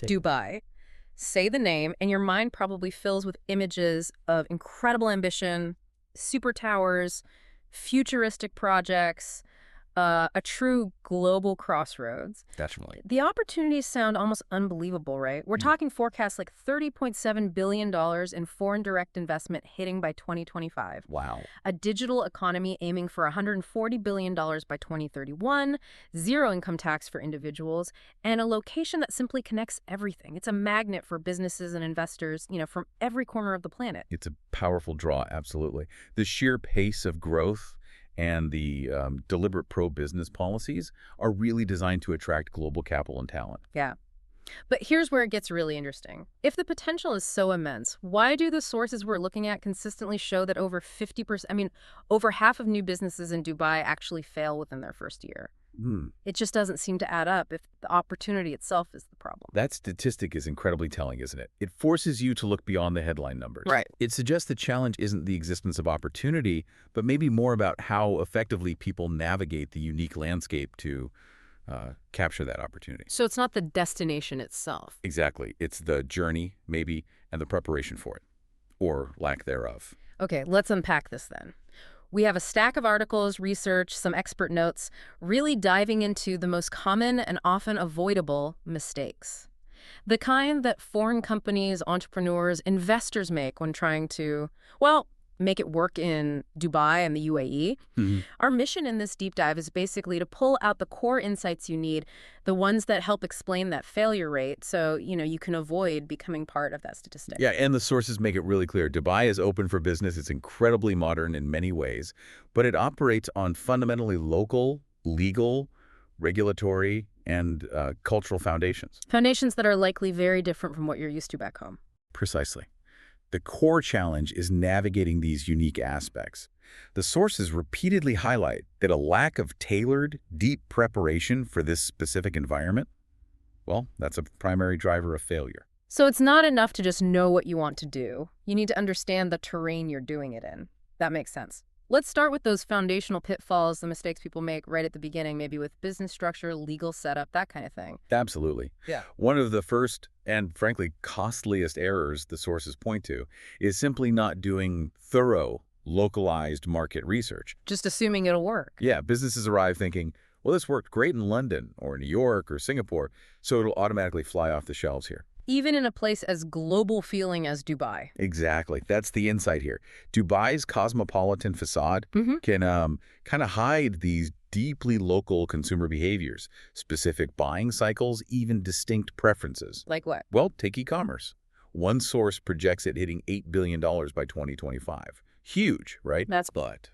Dubai. Say the name, and your mind probably fills with images of incredible ambition, super towers, futuristic projects, a true global crossroads. Definitely. The opportunities sound almost unbelievable, right? We're talking forecasts like $30.7 billion in foreign direct investment hitting by 2025. Wow. A digital economy aiming for $140 billion by 2031, zero income tax for individuals, and a location that simply connects everything. It's a magnet for businesses and investors, from every corner of the planet. It's a powerful draw, absolutely. The sheer pace of growth and the deliberate pro-business policies are really designed to attract global capital and talent. Yeah. But here's where it gets really interesting. If the potential is so immense, why do the sources we're looking at consistently show that over 50%, over half of new businesses in Dubai actually fail within their first year? It just doesn't seem to add up if the opportunity itself is the problem. That statistic is incredibly telling, isn't it? It forces you to look beyond the headline numbers. Right. It suggests the challenge isn't the existence of opportunity, but maybe more about how effectively people navigate the unique landscape to capture that opportunity. So it's not the destination itself. Exactly. It's the journey, maybe, and the preparation for it, or lack thereof. Okay, let's unpack this then. We have a stack of articles, research, some expert notes, really diving into the most common and often avoidable mistakes. The kind that foreign companies, entrepreneurs, investors make when trying to, make it work in Dubai and the UAE. Our mission in this deep dive is basically to pull out the core insights you need, the ones that help explain that failure rate so, you can avoid becoming part of that statistic. Yeah, and the sources make it really clear. Dubai is open for business. It's incredibly modern in many ways, but it operates on fundamentally local, legal, regulatory, and cultural foundations. Foundations that are likely very different from what you're used to back home. Precisely. The core challenge is navigating these unique aspects. The sources repeatedly highlight that a lack of tailored, deep preparation for this specific environment, that's a primary driver of failure. So it's not enough to just know what you want to do. You need to understand the terrain you're doing it in. That makes sense. Let's start with those foundational pitfalls, the mistakes people make right at the beginning, maybe with business structure, legal setup, that kind of thing. Absolutely. Yeah. One of the first and, frankly, costliest errors the sources point to is simply not doing thorough, localized market research. Just assuming it'll work. Yeah, businesses arrive thinking, this worked great in London or New York or Singapore, so it'll automatically fly off the shelves here. Even in a place as global feeling as Dubai. Exactly. That's the insight here. Dubai's cosmopolitan facade can kind of hide these deeply local consumer behaviors, specific buying cycles, even distinct preferences. Like what? Well, take e-commerce. One source projects it hitting $8 billion by 2025. Huge, right? But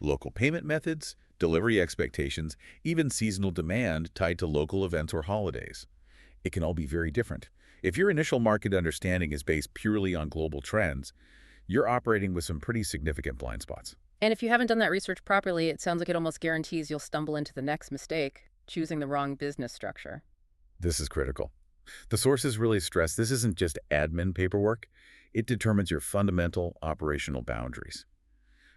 local payment methods, delivery expectations, even seasonal demand tied to local events or holidays. It can all be very different. If your initial market understanding is based purely on global trends, you're operating with some pretty significant blind spots. And if you haven't done that research properly, it sounds like it almost guarantees you'll stumble into the next mistake, choosing the wrong business structure. This is critical. The sources really stress this isn't just admin paperwork. It determines your fundamental operational boundaries.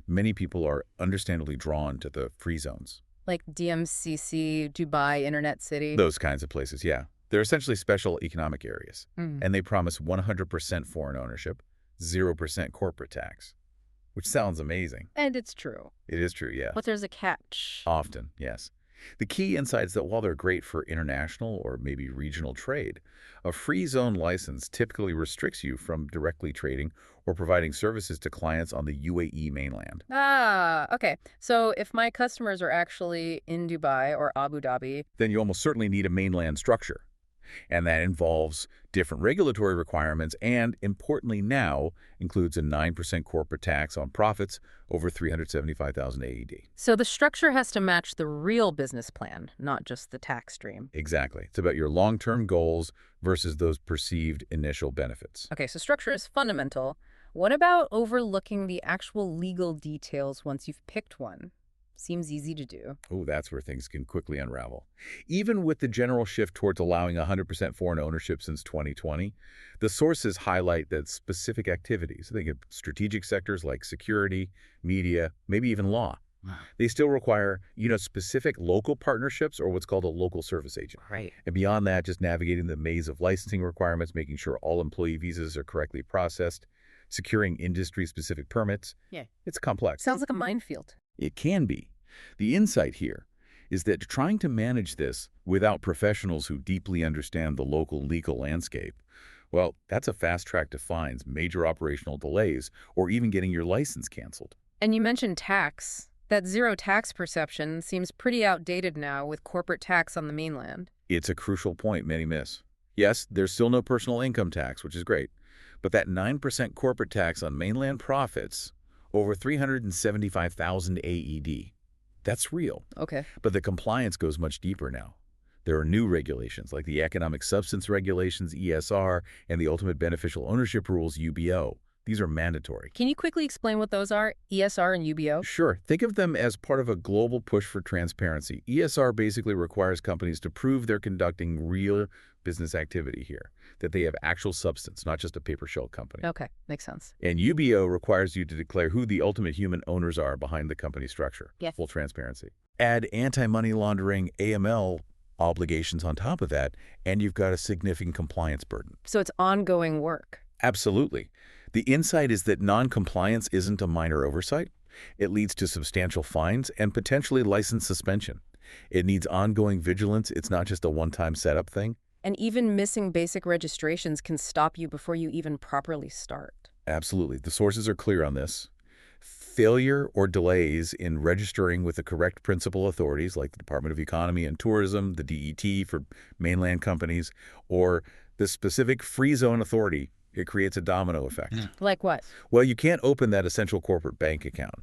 Many people are understandably drawn to the free zones. Like DMCC, Dubai, Internet City. Those kinds of places, yeah. They're essentially special economic areas, and they promise 100% foreign ownership, 0% corporate tax, which sounds amazing. And it's true. It is true, yeah. But there's a catch. Often, yes. The key insight is that while they're great for international or maybe regional trade, a free zone license typically restricts you from directly trading or providing services to clients on the UAE mainland. Okay. So if my customers are actually in Dubai or Abu Dhabi, then you almost certainly need a mainland structure. And that involves different regulatory requirements and, importantly now, includes a 9% corporate tax on profits over 375,000 AED. So the structure has to match the real business plan, not just the tax stream. Exactly. It's about your long-term goals versus those perceived initial benefits. Okay, so structure is fundamental. What about overlooking the actual legal details once you've picked one? Seems easy to do. Oh, that's where things can quickly unravel. Even with the general shift towards allowing 100% foreign ownership since 2020, the sources highlight that specific activities, think of strategic sectors like security, media, maybe even law, Wow. They still require, specific local partnerships or what's called a local service agent. Right. And beyond that, just navigating the maze of licensing requirements, making sure all employee visas are correctly processed, securing industry-specific permits. Yeah. It's complex. Sounds like a minefield. It can be. The insight here is that trying to manage this without professionals who deeply understand the local legal landscape, well, that's a fast track to fines, major operational delays, or even getting your license canceled. And you mentioned tax. That zero tax perception seems pretty outdated now with corporate tax on the mainland. It's a crucial point many miss. Yes, there's still no personal income tax, which is great, but that 9% corporate tax on mainland profits, over 375,000 AED, that's real. Okay. But the compliance goes much deeper now. There are new regulations like the Economic Substance Regulations, ESR, and the Ultimate Beneficial Ownership Rules, UBO. These are mandatory. Can you quickly explain what those are, ESR and UBO? Sure. Think of them as part of a global push for transparency. ESR basically requires companies to prove they're conducting real business activity here, that they have actual substance, not just a paper shell company. Okay, makes sense. And UBO requires you to declare who the ultimate human owners are behind the company structure. Yes. Full transparency. Add anti-money laundering, AML, obligations on top of that, and you've got a significant compliance burden. So it's ongoing work. Absolutely. The insight is that non-compliance isn't a minor oversight. It leads to substantial fines and potentially license suspension. It needs ongoing vigilance. It's not just a one-time setup thing. And even missing basic registrations can stop you before you even properly start. Absolutely. The sources are clear on this. Failure or delays in registering with the correct principal authorities like the Department of Economy and Tourism, the DET for mainland companies, or the specific free zone authority, it creates a domino effect. Like what? Well, you can't open that essential corporate bank account.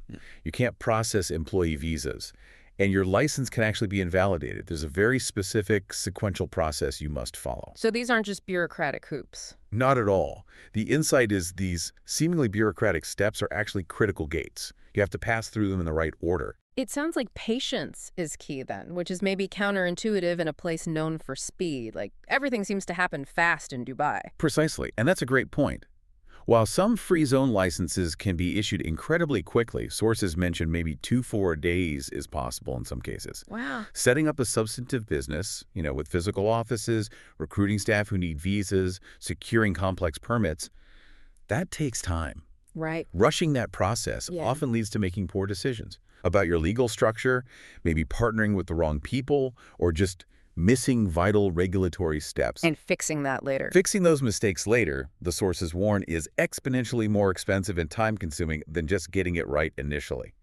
You can't process employee visas. And your license can actually be invalidated. There's a very specific sequential process you must follow. So these aren't just bureaucratic hoops. Not at all. The insight is these seemingly bureaucratic steps are actually critical gates. You have to pass through them in the right order. It sounds like patience is key then, which is maybe counterintuitive in a place known for speed. Like everything seems to happen fast in Dubai. Precisely, and that's a great point. While some free zone licenses can be issued incredibly quickly, sources mention maybe 2-4 days is possible in some cases. Wow. Setting up a substantive business, with physical offices, recruiting staff who need visas, securing complex permits, that takes time. Right. Rushing that process often leads to making poor decisions about your legal structure, maybe partnering with the wrong people, or just missing vital regulatory steps. And fixing that later. Fixing those mistakes later, the sources warn, is exponentially more expensive and time-consuming than just getting it right initially.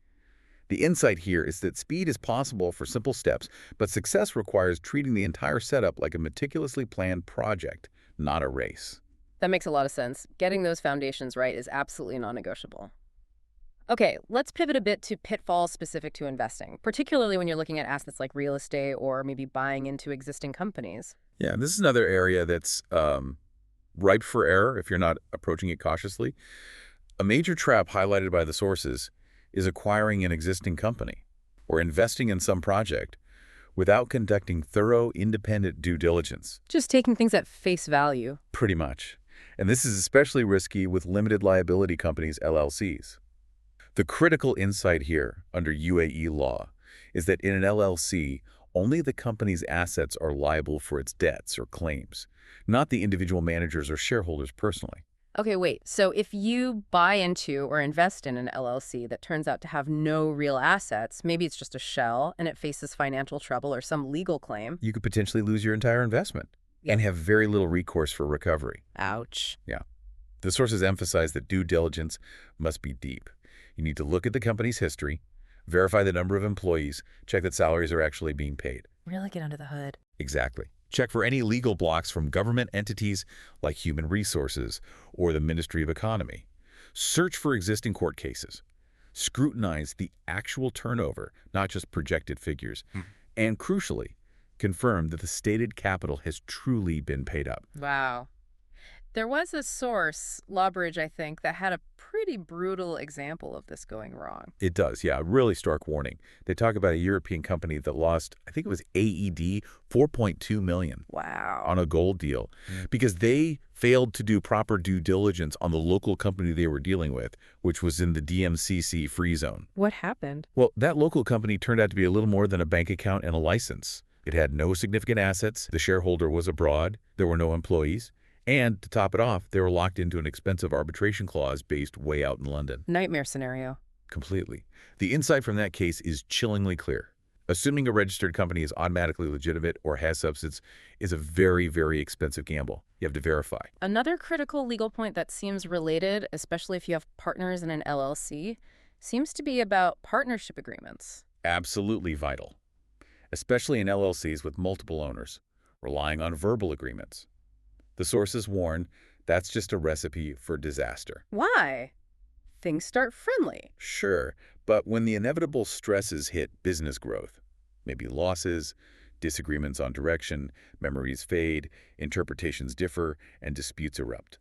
The insight here is that speed is possible for simple steps, but success requires treating the entire setup like a meticulously planned project, not a race. That makes a lot of sense. Getting those foundations right is absolutely non-negotiable. Okay, let's pivot a bit to pitfalls specific to investing, particularly when you're looking at assets like real estate or maybe buying into existing companies. Yeah, this is another area that's ripe for error if you're not approaching it cautiously. A major trap highlighted by the sources is acquiring an existing company or investing in some project without conducting thorough, independent due diligence. Just taking things at face value. Pretty much. And this is especially risky with limited liability companies, LLCs. The critical insight here under UAE law is that in an LLC, only the company's assets are liable for its debts or claims, not the individual managers or shareholders personally. Okay, wait. So if you buy into or invest in an LLC that turns out to have no real assets, maybe it's just a shell and it faces financial trouble or some legal claim. You could potentially lose your entire investment and have very little recourse for recovery. Ouch. Yeah. The sources emphasize that due diligence must be deep. You need to look at the company's history, verify the number of employees, check that salaries are actually being paid. Really get under the hood. Exactly. Check for any legal blocks from government entities like Human Resources or the Ministry of Economy. Search for existing court cases. Scrutinize the actual turnover, not just projected figures. And crucially, confirm that the stated capital has truly been paid up. Wow. There was a source, Lawbridge, I think, that had a pretty brutal example of this going wrong. It does, yeah. Really stark warning. They talk about a European company that lost, I think it was AED, $4.2 million. Wow. On a gold deal because they failed to do proper due diligence on the local company they were dealing with, which was in the DMCC free zone. What happened? Well, that local company turned out to be a little more than a bank account and a license. It had no significant assets, the shareholder was abroad, there were no employees, and to top it off, they were locked into an expensive arbitration clause based way out in London. Nightmare scenario. Completely. The insight from that case is chillingly clear. Assuming a registered company is automatically legitimate or has substance is a very, very expensive gamble. You have to verify. Another critical legal point that seems related, especially if you have partners in an LLC, seems to be about partnership agreements. Absolutely vital, especially in LLCs with multiple owners, relying on verbal agreements. The sources warn that's just a recipe for disaster. Why? Things start friendly. Sure, but when the inevitable stresses hit business growth, maybe losses, disagreements on direction, memories fade, interpretations differ, and disputes erupt,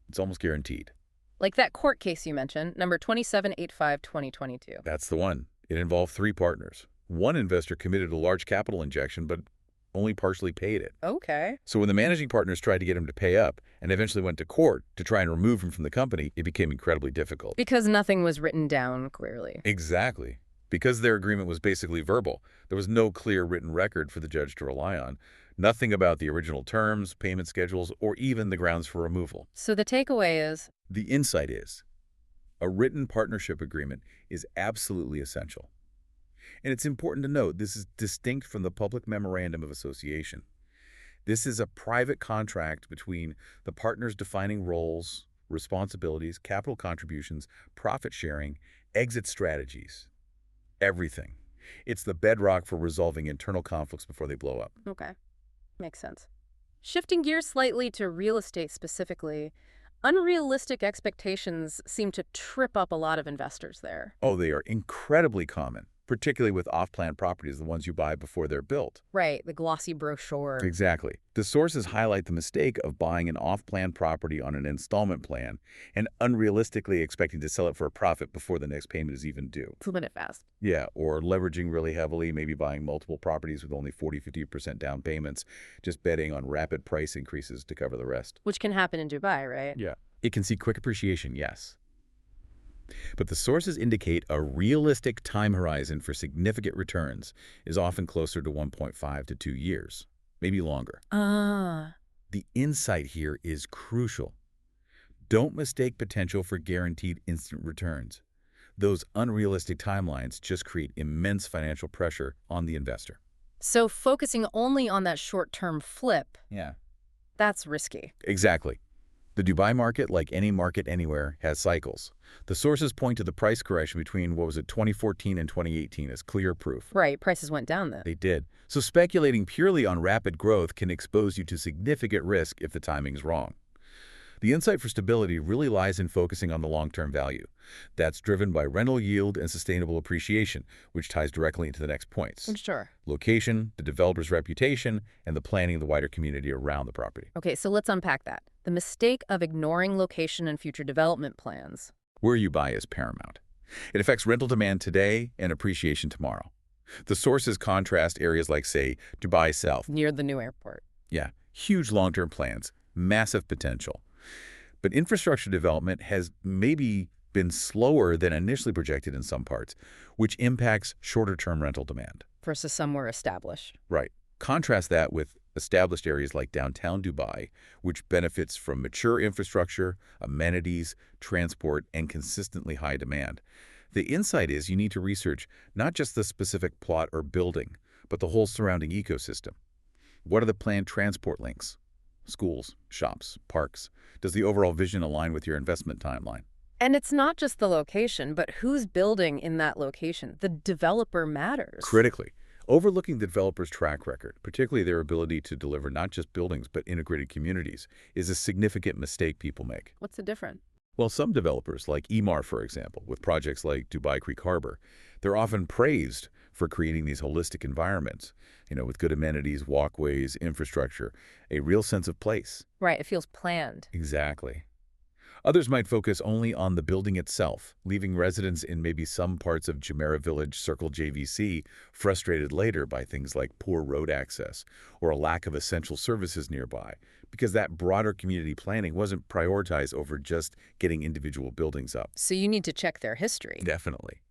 it's almost guaranteed. Like that court case you mentioned, number 2785/2022. That's the one. It involved 3 partners. One investor committed a large capital injection, but only partially paid it. Okay. So when the managing partners tried to get him to pay up and eventually went to court to try and remove him from the company, it became incredibly difficult. Because nothing was written down clearly. Exactly. Because their agreement was basically verbal, there was no clear written record for the judge to rely on. Nothing about the original terms, payment schedules, or even the grounds for removal. So the takeaway is, The insight is, a written partnership agreement is absolutely essential. And it's important to note this is distinct from the public memorandum of association. This is a private contract between the partners defining roles, responsibilities, capital contributions, profit sharing, exit strategies, everything. It's the bedrock for resolving internal conflicts before they blow up. okay, makes sense. Shifting gears slightly to real estate specifically, unrealistic expectations seem to trip up a lot of investors there. Oh, they are incredibly common, particularly with off-plan properties, the ones you buy before they're built. Right, the glossy brochure. Exactly. The sources highlight the mistake of buying an off-plan property on an installment plan and unrealistically expecting to sell it for a profit before the next payment is even due. Flip it fast. Yeah, or leveraging really heavily, maybe buying multiple properties with only 40–50% down payments, just betting on rapid price increases to cover the rest. Which can happen in Dubai, right? Yeah. It can see quick appreciation, yes. But the sources indicate a realistic time horizon for significant returns is often closer to 1.5 to 2 years, maybe longer. The insight here is crucial. Don't mistake potential for guaranteed instant returns. Those unrealistic timelines just create immense financial pressure on the investor. So focusing only on that short-term flip, Yeah. that's risky. Exactly. The Dubai market, like any market anywhere, has cycles. The sources point to the price correction between, 2014 and 2018 as clear proof. Right, prices went down then. They did. So speculating purely on rapid growth can expose you to significant risk if the timing's wrong. The insight for stability really lies in focusing on the long-term value. That's driven by rental yield and sustainable appreciation, which ties directly into the next points. Sure. Location, the developer's reputation, and the planning of the wider community around the property. Okay, so let's unpack that. The mistake of ignoring location and future development plans. Where you buy is paramount. It affects rental demand today and appreciation tomorrow. The sources contrast areas like, say, Dubai South. Near the new airport. Yeah, huge long-term plans, massive potential. But infrastructure development has maybe been slower than initially projected in some parts, which impacts shorter-term rental demand. Versus somewhere established. Right. Contrast that with established areas like downtown Dubai, which benefits from mature infrastructure, amenities, transport, and consistently high demand. The insight is you need to research not just the specific plot or building, but the whole surrounding ecosystem. What are the planned transport links? Schools, shops, parks. Does the overall vision align with your investment timeline? And it's not just the location, but who's building in that location. The developer matters. Critically, overlooking the developer's track record, particularly their ability to deliver not just buildings but integrated communities, is a significant mistake people make. What's the difference? Well, some developers, like Emaar, for example, with projects like Dubai Creek Harbor, they're often praised for creating these holistic environments, with good amenities, walkways, infrastructure, a real sense of place. Right, it feels planned. Exactly. Others might focus only on the building itself, leaving residents in maybe some parts of Jumeirah Village Circle JVC frustrated later by things like poor road access or a lack of essential services nearby, because that broader community planning wasn't prioritized over just getting individual buildings up. So you need to check their history. Definitely.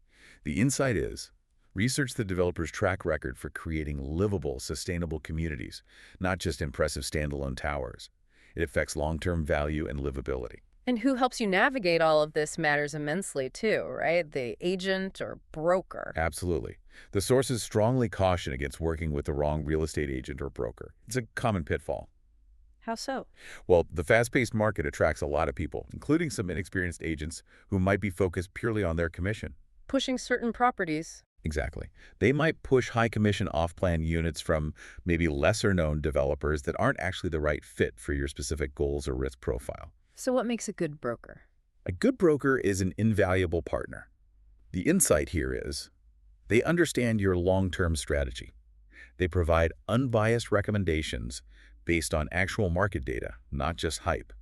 The insight is, research the developer's track record for creating livable, sustainable communities, not just impressive standalone towers. It affects long-term value and livability. And who helps you navigate all of this matters immensely too, right? The agent or broker. Absolutely. The sources strongly caution against working with the wrong real estate agent or broker. It's a common pitfall. How so? Well, the fast-paced market attracts a lot of people, including some inexperienced agents who might be focused purely on their commission. Pushing certain properties. Exactly. They might push high-commission off-plan units from maybe lesser-known developers that aren't actually the right fit for your specific goals or risk profile. So what makes a good broker? A good broker is an invaluable partner. The insight here is they understand your long-term strategy. They provide unbiased recommendations based on actual market data, not just hype.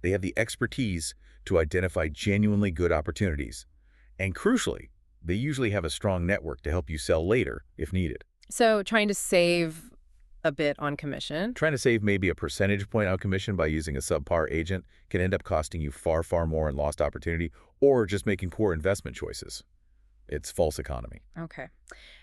They have the expertise to identify genuinely good opportunities. And crucially, they usually have a strong network to help you sell later if needed. So trying to save a bit on commission. Trying to save maybe a percentage point on commission by using a subpar agent can end up costing you far, far more in lost opportunity or just making poor investment choices. It's false economy. Okay.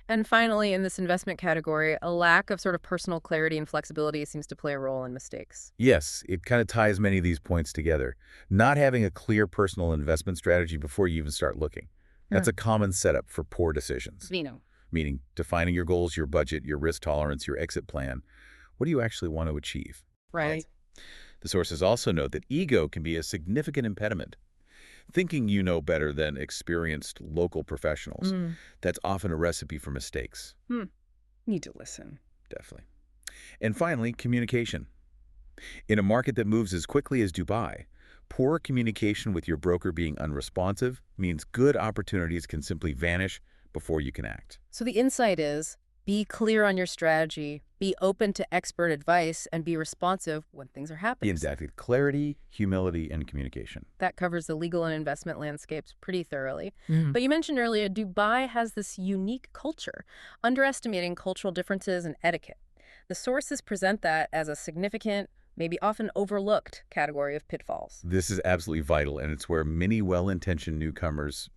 And finally, in this investment category, a lack of sort of personal clarity and flexibility seems to play a role in mistakes. Yes, it kind of ties many of these points together. Not having a clear personal investment strategy before you even start looking. That's a common setup for poor decisions. Vino. Meaning defining your goals, your budget, your risk tolerance, your exit plan. What do you actually want to achieve? Right. The sources also note that ego can be a significant impediment. Thinking you know better than experienced local professionals. That's often a recipe for mistakes. Need to listen. Definitely. And finally, communication. In a market that moves as quickly as Dubai, poor communication with your broker being unresponsive means good opportunities can simply vanish before you can act. So the insight is, be clear on your strategy, be open to expert advice, and be responsive when things are happening. Exactly. Clarity, humility, and communication. That covers the legal and investment landscapes pretty thoroughly. But you mentioned earlier, Dubai has this unique culture, underestimating cultural differences and etiquette. The sources present that as a significant, maybe often overlooked category of pitfalls. This is absolutely vital, and it's where many well-intentioned newcomers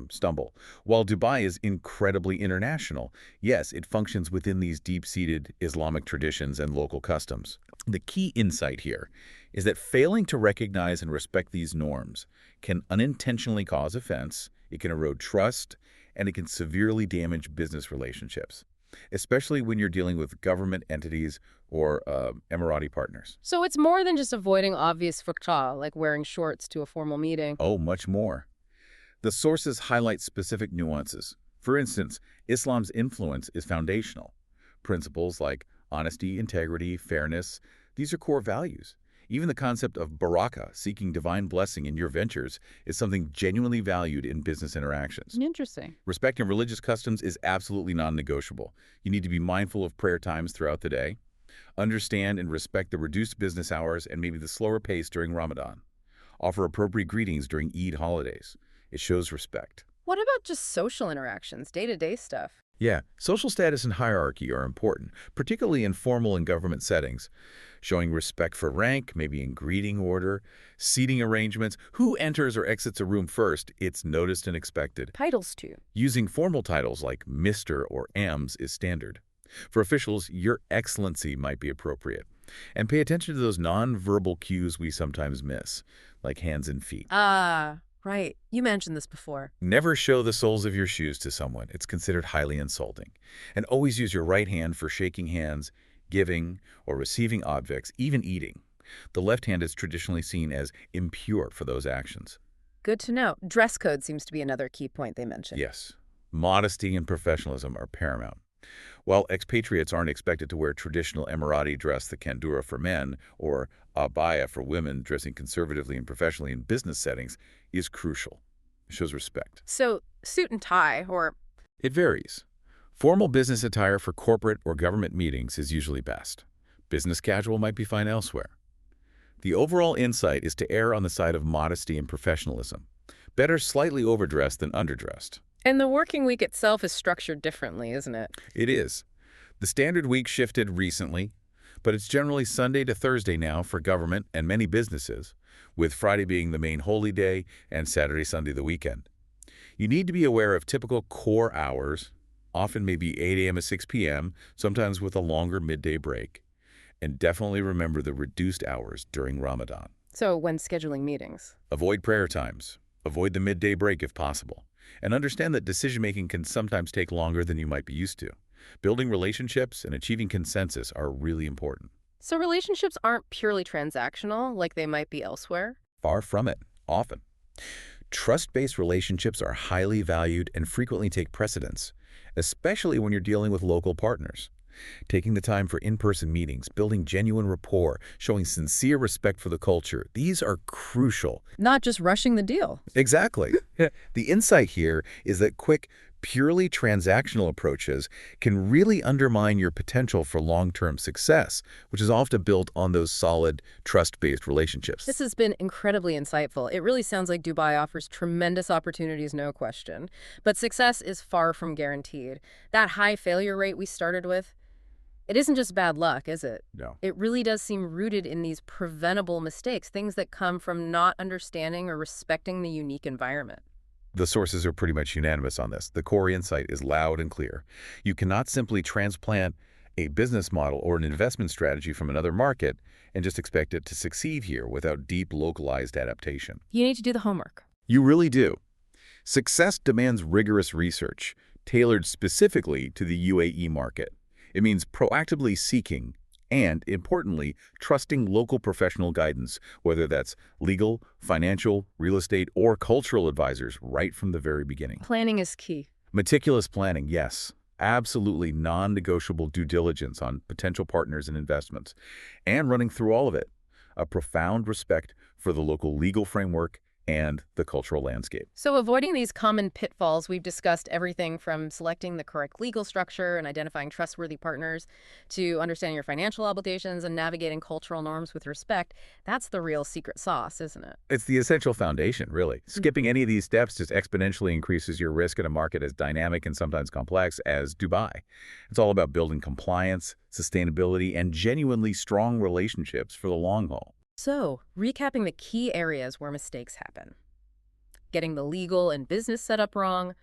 stumble. While Dubai is incredibly international, yes, it functions within these deep-seated Islamic traditions and local customs. The key insight here is that failing to recognize and respect these norms can unintentionally cause offense, it can erode trust, and it can severely damage business relationships, especially when you're dealing with government entities or Emirati partners. So it's more than just avoiding obvious fuqta, like wearing shorts to a formal meeting. Oh, much more. The sources highlight specific nuances. For instance, Islam's influence is foundational. Principles like honesty, integrity, fairness, these are core values. Even the concept of barakah, seeking divine blessing in your ventures, is something genuinely valued in business interactions. Interesting. Respecting religious customs is absolutely non-negotiable. You need to be mindful of prayer times throughout the day. Understand and respect the reduced business hours and maybe the slower pace during Ramadan. Offer appropriate greetings during Eid holidays. It shows respect. What about just social interactions, day-to-day stuff? Yeah, social status and hierarchy are important, particularly in formal and government settings. Showing respect for rank, maybe in greeting order, seating arrangements, who enters or exits a room first, it's noticed and expected. Titles, too. Using formal titles like Mr. or Ms. is standard. For officials, Your Excellency might be appropriate. And pay attention to those non-verbal cues we sometimes miss, like hands and feet. Right. You mentioned this before. Never show the soles of your shoes to someone. It's considered highly insulting. And always use your right hand for shaking hands, giving, or receiving objects, even eating. The left hand is traditionally seen as impure for those actions. Good to know. Dress code seems to be another key point they mentioned. Yes. Modesty and professionalism are paramount. While expatriates aren't expected to wear traditional Emirati dress, the kandura for men, or abaya for women, dressing conservatively and professionally in business settings is crucial. It shows respect. So, suit and tie, or... It varies. Formal business attire for corporate or government meetings is usually best. Business casual might be fine elsewhere. The overall insight is to err on the side of modesty and professionalism. Better slightly overdressed than underdressed. And the working week itself is structured differently, isn't it? It is. The standard week shifted recently, but it's generally Sunday to Thursday now for government and many businesses, with Friday being the main holy day and Saturday, Sunday the weekend. You need to be aware of typical core hours, often maybe 8 a.m. to 6 p.m., sometimes with a longer midday break. And definitely remember the reduced hours during Ramadan. So when scheduling meetings? Avoid prayer times. Avoid the midday break if possible. And understand that decision-making can sometimes take longer than you might be used to. Building relationships and achieving consensus are really important. So relationships aren't purely transactional like they might be elsewhere? Far from it, often. Trust-based relationships are highly valued and frequently take precedence, especially when you're dealing with local partners. Taking the time for in-person meetings, building genuine rapport, showing sincere respect for the culture, these are crucial. Not just rushing the deal. Exactly. The insight here is that quick, purely transactional approaches can really undermine your potential for long-term success, which is often built on those solid, trust-based relationships. This has been incredibly insightful. It really sounds like Dubai offers tremendous opportunities, no question. But success is far from guaranteed. That high failure rate we started with, it isn't just bad luck, is it? No. It really does seem rooted in these preventable mistakes, things that come from not understanding or respecting the unique environment. The sources are pretty much unanimous on this. The core insight is loud and clear. You cannot simply transplant a business model or an investment strategy from another market and just expect it to succeed here without deep localized adaptation. You need to do the homework. You really do. Success demands rigorous research, tailored specifically to the UAE market. It means proactively seeking and, importantly, trusting local professional guidance, whether that's legal, financial, real estate, or cultural advisors right from the very beginning. Planning is key. Meticulous planning, yes. Absolutely non-negotiable due diligence on potential partners and investments. And running through all of it, a profound respect for the local legal framework and the cultural landscape. So avoiding these common pitfalls, we've discussed everything from selecting the correct legal structure and identifying trustworthy partners to understanding your financial obligations and navigating cultural norms with respect. That's the real secret sauce, isn't it? It's the essential foundation, really. Skipping any of these steps just exponentially increases your risk in a market as dynamic and sometimes complex as Dubai. It's all about building compliance, sustainability, and genuinely strong relationships for the long haul. So, recapping the key areas where mistakes happen. Getting the legal and business setup wrong,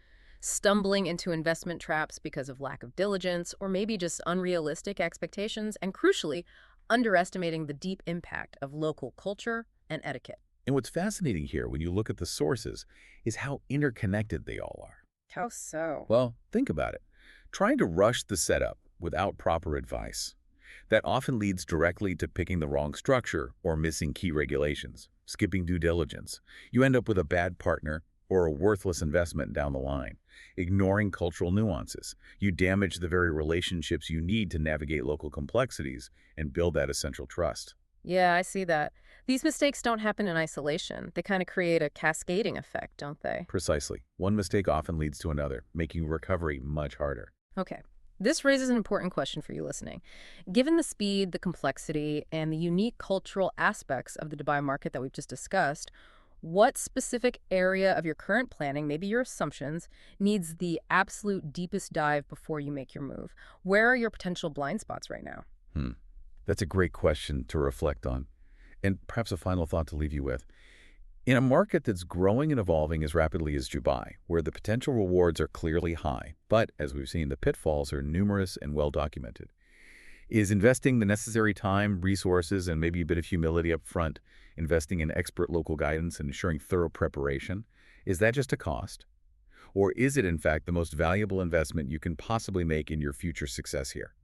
stumbling into investment traps because of lack of diligence, or maybe just unrealistic expectations, and crucially, underestimating the deep impact of local culture and etiquette. And what's fascinating here when you look at the sources is how interconnected they all are. How so? Well, think about it. Trying to rush the setup without proper advice. That often leads directly to picking the wrong structure or missing key regulations, skipping due diligence. You end up with a bad partner or a worthless investment down the line. Ignoring cultural nuances. You damage the very relationships you need to navigate local complexities and build that essential trust. Yeah, I see that. These mistakes don't happen in isolation. They kind of create a cascading effect, don't they? Precisely. One mistake often leads to another, making recovery much harder. Okay. This raises an important question for you listening. Given the speed, the complexity, and the unique cultural aspects of the Dubai market that we've just discussed, what specific area of your current planning, maybe your assumptions, needs the absolute deepest dive before you make your move? Where are your potential blind spots right now? That's a great question to reflect on. And perhaps a final thought to leave you with. In a market that's growing and evolving as rapidly as Dubai, where the potential rewards are clearly high, but as we've seen, the pitfalls are numerous and well documented, is investing the necessary time, resources, and maybe a bit of humility up front, investing in expert local guidance and ensuring thorough preparation, is that just a cost? Or is it, in fact, the most valuable investment you can possibly make in your future success here?